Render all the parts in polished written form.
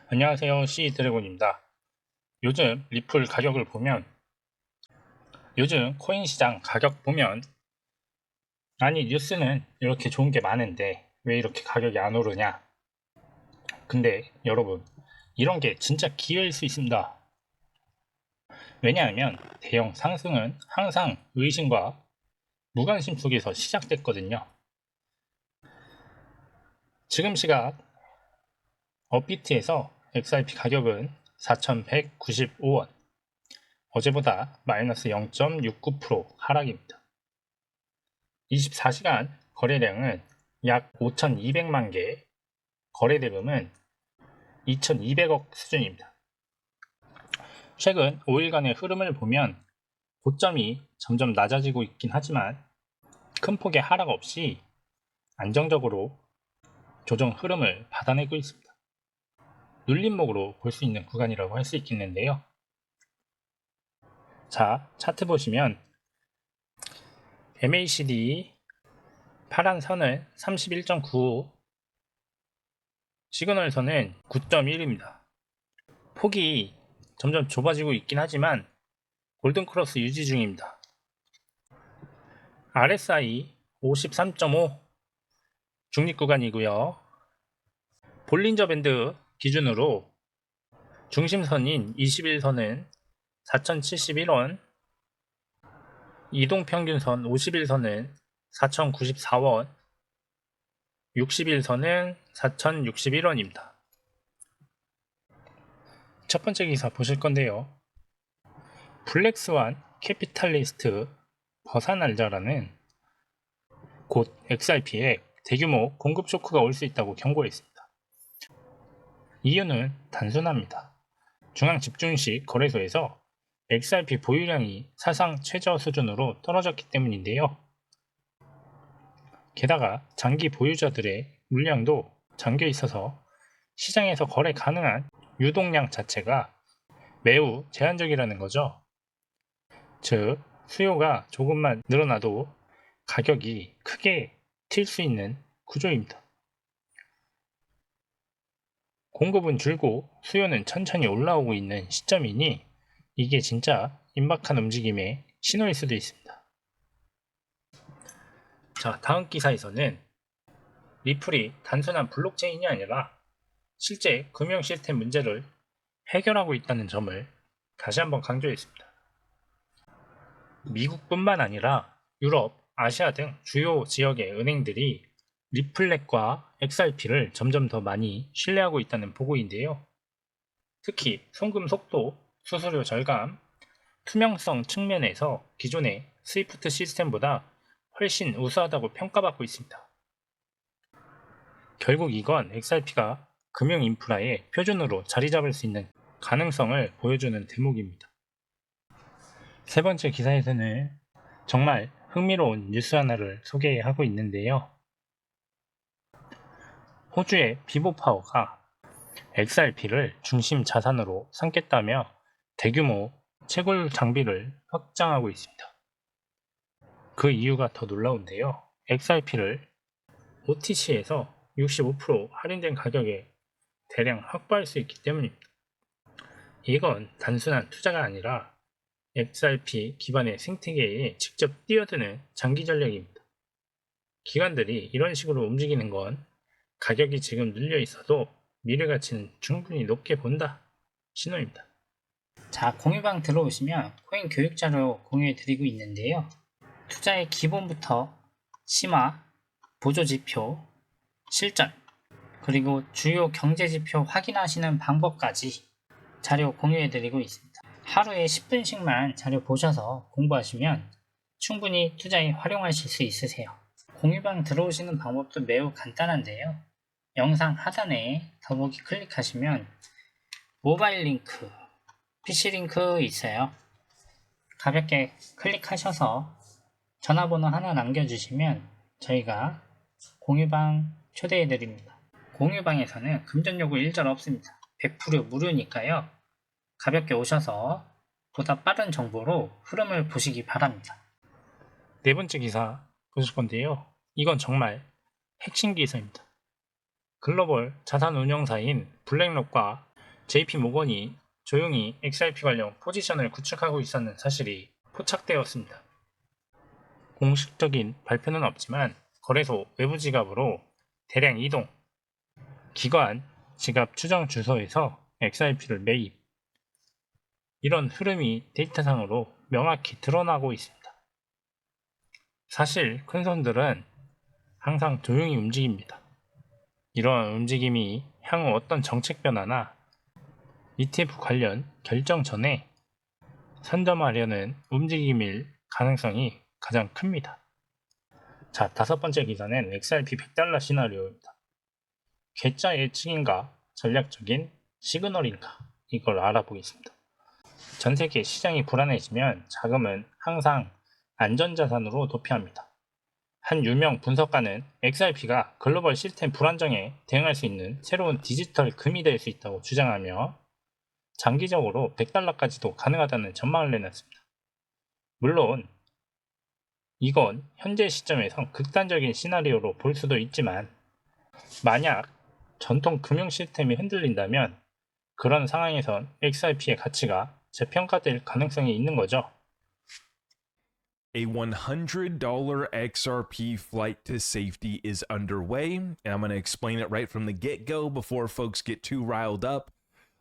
안녕하세요, C드래곤입니다. 요즘 리플 가격을 보면, 요즘 코인 시장 가격 보면, 아니 뉴스는 이렇게 좋은 게 많은데 왜 이렇게 가격이 안 오르냐. 근데 여러분, 이런 게 진짜 기회일 수 있습니다. 왜냐하면 대형 상승은 항상 의심과 무관심 속에서 시작됐거든요. 지금 시각 업비트에서 XRP 가격은 4,195원, 어제보다 마이너스 0.69% 하락입니다. 24시간 거래량은 약 5,200만 개, 거래 대금은 2,200억 수준입니다. 최근 5일간의 흐름을 보면 고점이 점점 낮아지고 있긴 하지만 큰 폭의 하락 없이 안정적으로 조정 흐름을 받아내고 있습니다. 눌림목으로 볼 수 있는 구간이라고 할 수 있겠는데요. 자, 차트 보시면 MACD 파란 선은 31.95, 시그널 선은 9.1입니다. 폭이 점점 좁아지고 있긴 하지만 골든크로스 유지 중입니다. RSI 53.5 중립구간이고요. 볼린저 밴드 기준으로 중심선인 21선은 4,071원, 이동평균선 51선은 4,094원, 60일선은 4,061원입니다. 첫 번째 기사 보실 건데요. 블랙스완 캐피탈리스트 버사날자라는 곧 XRP에 대규모 공급 쇼크가 올 수 있다고 경고했습니다. 이유는 단순합니다. 중앙집중식 거래소에서 XRP 보유량이 사상 최저 수준으로 떨어졌기 때문인데요. 게다가 장기 보유자들의 물량도 잠겨 있어서 시장에서 거래 가능한 유동량 자체가 매우 제한적이라는 거죠. 즉, 수요가 조금만 늘어나도 가격이 크게 튈 수 있는 구조입니다. 공급은 줄고 수요는 천천히 올라오고 있는 시점이니 이게 진짜 임박한 움직임의 신호일 수도 있습니다. 자, 다음 기사에서는 리플이 단순한 블록체인이 아니라 실제 금융 시스템 문제를 해결하고 있다는 점을 다시 한번 강조했습니다. 미국뿐만 아니라 유럽, 아시아 등 주요 지역의 은행들이 리플렛과 XRP를 점점 더 많이 신뢰하고 있다는 보고인데요. 특히 송금 속도, 수수료 절감, 투명성 측면에서 기존의 스위프트 시스템보다 훨씬 우수하다고 평가받고 있습니다. 결국 이건 XRP가 금융 인프라의 표준으로 자리 잡을 수 있는 가능성을 보여주는 대목입니다. 세 번째 기사에서는 정말 흥미로운 뉴스 하나를 소개하고 있는데요. 호주의 비보파워가 XRP를 중심 자산으로 삼겠다며 대규모 채굴 장비를 확장하고 있습니다. 그 이유가 더 놀라운데요. XRP를 OTC에서 65% 할인된 가격에 대량 확보할 수 있기 때문입니다. 이건 단순한 투자가 아니라 XRP 기반의 생태계에 직접 뛰어드는 장기 전략입니다. 기관들이 이런 식으로 움직이는 건 가격이 지금 눌려 있어도 미래 가치는 충분히 높게 본다 신호입니다. 자, 공유방 들어오시면 코인 교육 자료 공유해 드리고 있는데요. 투자의 기본부터 심화, 보조지표, 실전, 그리고 주요 경제지표 확인하시는 방법까지 자료 공유해 드리고 있습니다. 하루에 10분씩만 자료 보셔서 공부하시면 충분히 투자에 활용하실 수 있으세요. 공유방 들어오시는 방법도 매우 간단한데요. 영상 하단에 더보기 클릭하시면 모바일 링크, PC 링크 있어요. 가볍게 클릭하셔서 전화번호 하나 남겨주시면 저희가 공유방 초대해 드립니다. 공유방에서는 금전 요구 일절 없습니다. 100% 무료니까요. 가볍게 오셔서 보다 빠른 정보로 흐름을 보시기 바랍니다. 네 번째 기사 보실 건데요. 이건 정말 핵심 기사입니다. 글로벌 자산 운용사인 블랙록과 JP 모건이 조용히 XRP 관련 포지션을 구축하고 있었는 사실이 포착되었습니다. 공식적인 발표는 없지만 거래소 외부 지갑으로 대량 이동, 기관 지갑 추정 주소에서 XRP를 매입, 이런 흐름이 데이터상으로 명확히 드러나고 있습니다. 사실 큰 손들은 항상 조용히 움직입니다. 이러한 움직임이 향후 어떤 정책 변화나 ETF 관련 결정 전에 선점하려는 움직임일 가능성이 가장 큽니다. 자, 다섯 번째 기사는 XRP 100달러 시나리오입니다. 괴짜 예측인가 전략적인 시그널인가, 이걸 알아보겠습니다. 전 세계 시장이 불안해지면 자금은 항상 안전자산으로 도피합니다. 한 유명 분석가는 XRP가 글로벌 시스템 불안정에 대응할 수 있는 새로운 디지털 금이 될 수 있다고 주장하며 장기적으로 100달러까지도 가능하다는 전망을 내놨습니다. 물론 이건 현재 시점에선 극단적인 시나리오로 볼 수도 있지만 만약 전통 금융 시스템이 흔들린다면 그런 상황에선 XRP의 가치가 재평가될 가능성이 있는 거죠. A $100 XRP flight to safety is underway, and I'm going to explain it right from the get-go before folks get too riled up.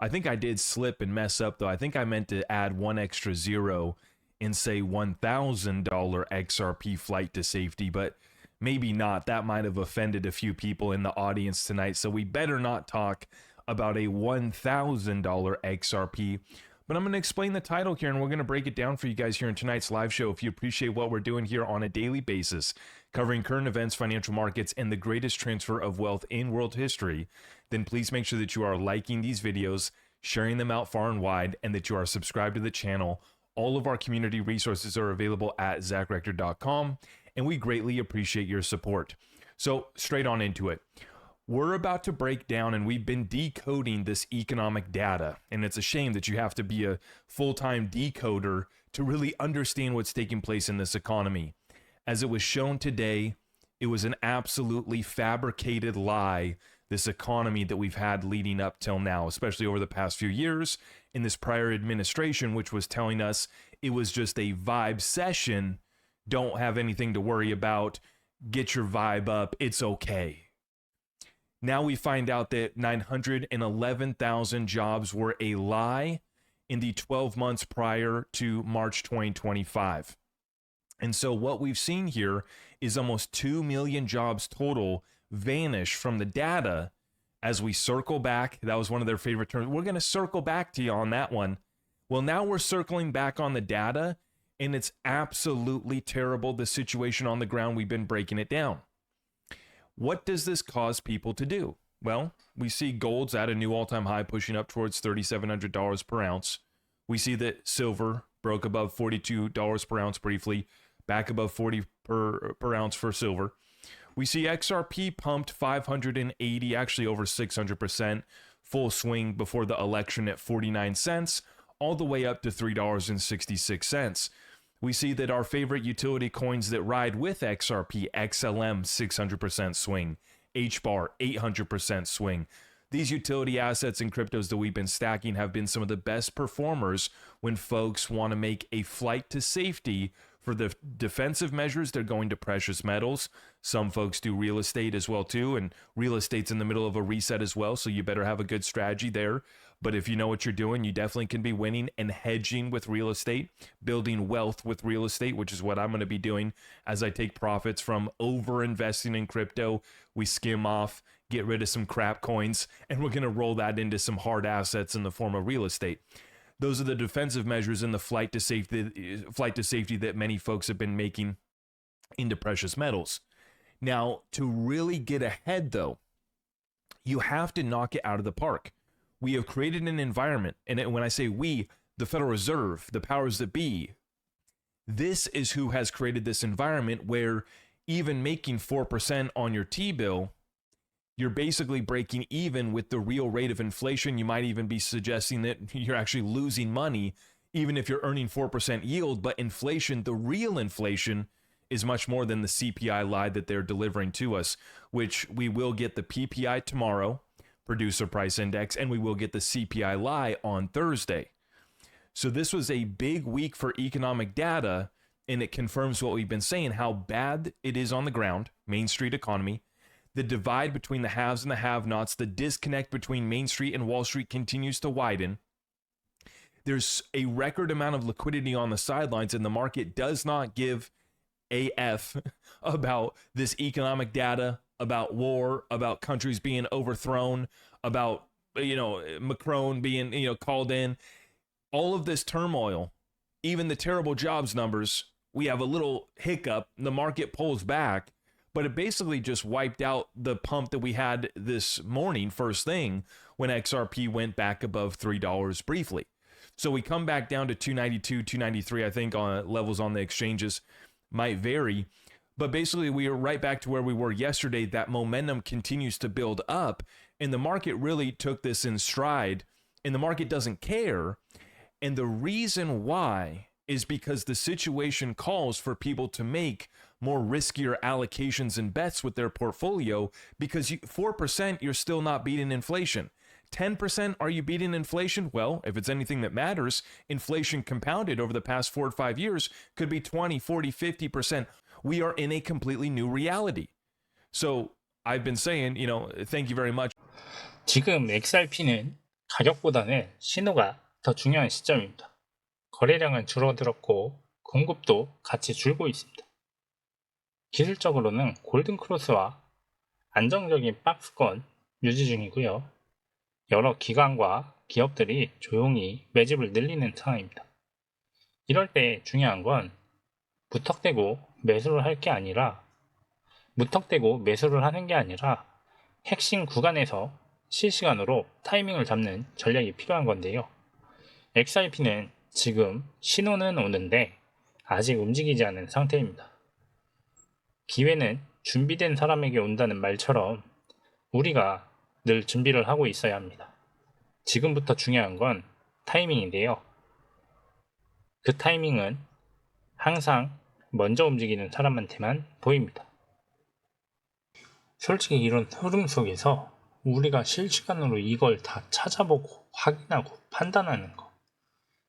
I think I did slip and mess up, though. I think I meant to add one extra zero and say $1,000 XRP flight to safety, but maybe not. That might have offended a few people in the audience tonight, so we better not talk about a $1,000 XRP. But I'm going to explain the title here, and we're going to break it down for you guys here in tonight's live show. If you appreciate what we're doing here on a daily basis, covering current events, financial markets, and the greatest transfer of wealth in world history, then please make sure that you are liking these videos, sharing them out far and wide, and that you are subscribed to the channel. All of our community resources are available at zachrector.com, and we greatly appreciate your support. So straight on into it. We're about to break down, and we've been decoding this economic data, and it's a shame that you have to be a full-time decoder to really understand what's taking place in this economy. As it was shown today, it was an absolutely fabricated lie, this economy that we've had leading up till now, especially over the past few years in this prior administration, which was telling us it was just a vibe session, don't have anything to worry about, get your vibe up, it's okay. Now we find out that 911,000 jobs were a lie in the 12 months prior to March 2025. And so what we've seen here is almost 2 million jobs total vanish from the data as we circle back. That was one of their favorite terms. We're going to circle back to you on that one. Well, now we're circling back on the data, and it's absolutely terrible, the situation on the ground. We've been breaking it down. What does this cause people to do? Well, we see gold's at a new all-time high, pushing up towards $3,700 per ounce. We see that silver broke above $42 per ounce briefly, back above 40 per ounce for silver. We see XRP pumped 580, actually over 600%, full swing before the election at 49 cents, all the way up to $3.66. We see that our favorite utility coins that ride with XRP, XLM 600% swing, HBAR 800% swing. These utility assets and cryptos that we've been stacking have been some of the best performers when folks want to make a flight to safety. For the defensive measures, they're going to precious metals. Some folks do real estate as well too, and real estate's in the middle of a reset as well, so you better have a good strategy there. But if you know what you're doing, you definitely can be winning and hedging with real estate, building wealth with real estate, which is what I'm going to be doing as I take profits from over-investing in crypto. We skim off, get rid of some crap coins, and we're going to roll that into some hard assets in the form of real estate. Those are the defensive measures in the flight to safety that many folks have been making into precious metals. Now, to really get ahead, though, you have to knock it out of the park. We have created an environment, and when I say we, the Federal Reserve, the powers that be, this is who has created this environment where even making 4% on your T-bill, you're basically breaking even with the real rate of inflation. You might even be suggesting that you're actually losing money, even if you're earning 4% yield, but inflation, the real inflation, is much more than the CPI lie that they're delivering to us, which we will get the PPI tomorrow. producer price index, and we will get the CPI lie on Thursday. So this was a big week for economic data, and it confirms what we've been saying, how bad it is on the ground, Main Street economy. The divide between the haves and the have-nots, the disconnect between Main Street and Wall Street continues to widen. There's a record amount of liquidity on the sidelines, and the market does not give a F about this economic data, about war, about countries being overthrown, about, Macron being, called in. All of this turmoil, even the terrible jobs numbers, we have a little hiccup, the market pulls back, but it basically just wiped out the pump that we had this morning, first thing, when XRP went back above $3 briefly. So we come back down to 292, 293, I think, on levels on the exchanges might vary. But basically, we are right back to where we were yesterday. That momentum continues to build up, and the market really took this in stride, and the market doesn't care. And the reason why is because the situation calls for people to make more riskier allocations and bets with their portfolio, because 4%, you're still not beating inflation. 10%, are you beating inflation? Well, if it's anything that matters, inflation compounded over the past 4 or 5 years could be 20, 40, 50%. We are in a completely new reality. So I've been saying, thank you very much. 지금 XRP는 가격보다는 신호가 더 중요한 시점입니다. 거래량은 줄어들었고 공급도 같이 줄고 있습니다. 기술적으로는 골든크로스와 안정적인 박스권 유지 중이고요. 여러 기관과 기업들이 조용히 매집을 늘리는 상황입니다. 이럴 때 중요한 건 무턱대고 매수를 하는 게 아니라 핵심 구간에서 실시간으로 타이밍을 잡는 전략이 필요한 건데요. XRP는 지금 신호는 오는데 아직 움직이지 않은 상태입니다. 기회는 준비된 사람에게 온다는 말처럼 우리가 늘 준비를 하고 있어야 합니다. 지금부터 중요한 건 타이밍인데요. 그 타이밍은 항상 먼저 움직이는 사람한테만 보입니다. 솔직히 이런 흐름 속에서 우리가 실시간으로 이걸 다 찾아보고 확인하고 판단하는 거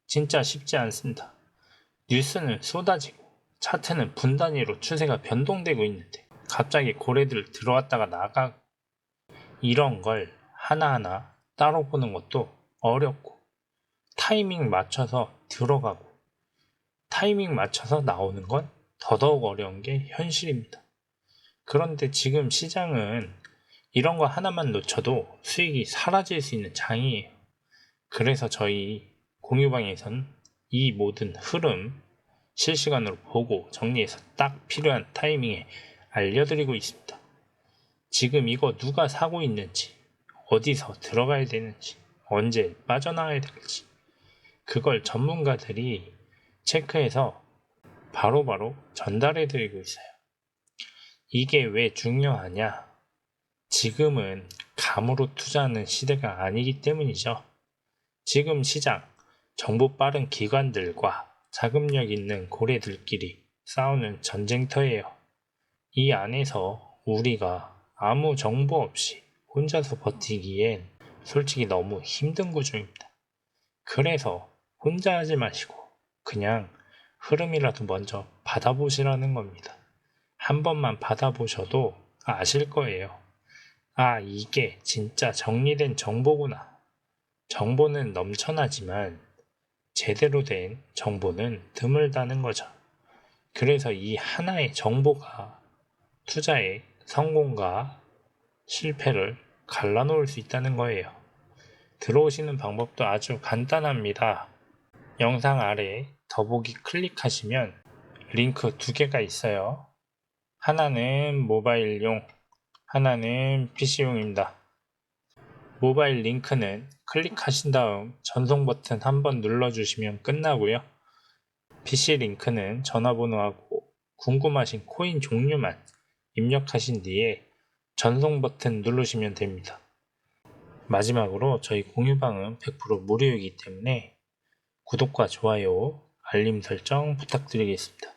진짜 쉽지 않습니다. 뉴스는 쏟아지고 차트는 분 단위로 추세가 변동되고 있는데 갑자기 고래들 들어왔다가 나가고 이런 걸 하나하나 따로 보는 것도 어렵고 타이밍 맞춰서 들어가고 타이밍 맞춰서 나오는 건 더더욱 어려운 게 현실입니다. 그런데 지금 시장은 이런 거 하나만 놓쳐도 수익이 사라질 수 있는 장이에요. 그래서 저희 공유방에선 이 모든 흐름 실시간으로 보고 정리해서 딱 필요한 타이밍에 알려드리고 있습니다. 지금 이거 누가 사고 있는지, 어디서 들어가야 되는지, 언제 빠져나와야 될지 그걸 전문가들이 체크해서 바로바로 전달해드리고 있어요. 이게 왜 중요하냐? 지금은 감으로 투자하는 시대가 아니기 때문이죠. 지금 시장, 정보 빠른 기관들과 자금력 있는 고래들끼리 싸우는 전쟁터예요. 이 안에서 우리가 아무 정보 없이 혼자서 버티기엔 솔직히 너무 힘든 구조입니다. 그래서 혼자 하지 마시고 그냥 흐름이라도 먼저 받아보시라는 겁니다. 한 번만 받아보셔도 아실 거예요. 아, 이게 진짜 정리된 정보구나. 정보는 넘쳐나지만 제대로 된 정보는 드물다는 거죠. 그래서 이 하나의 정보가 투자의 성공과 실패를 갈라놓을 수 있다는 거예요. 들어오시는 방법도 아주 간단합니다. 영상 아래 더보기 클릭하시면 링크 2개가 있어요. 하나는 모바일용, 하나는 PC용입니다. 모바일 링크는 클릭하신 다음 전송 버튼 한번 눌러주시면 끝나고요. PC 링크는 전화번호하고 궁금하신 코인 종류만 입력하신 뒤에 전송 버튼 누르시면 됩니다. 마지막으로 저희 공유방은 100% 무료이기 때문에 구독과 좋아요, 알림 설정 부탁드리겠습니다.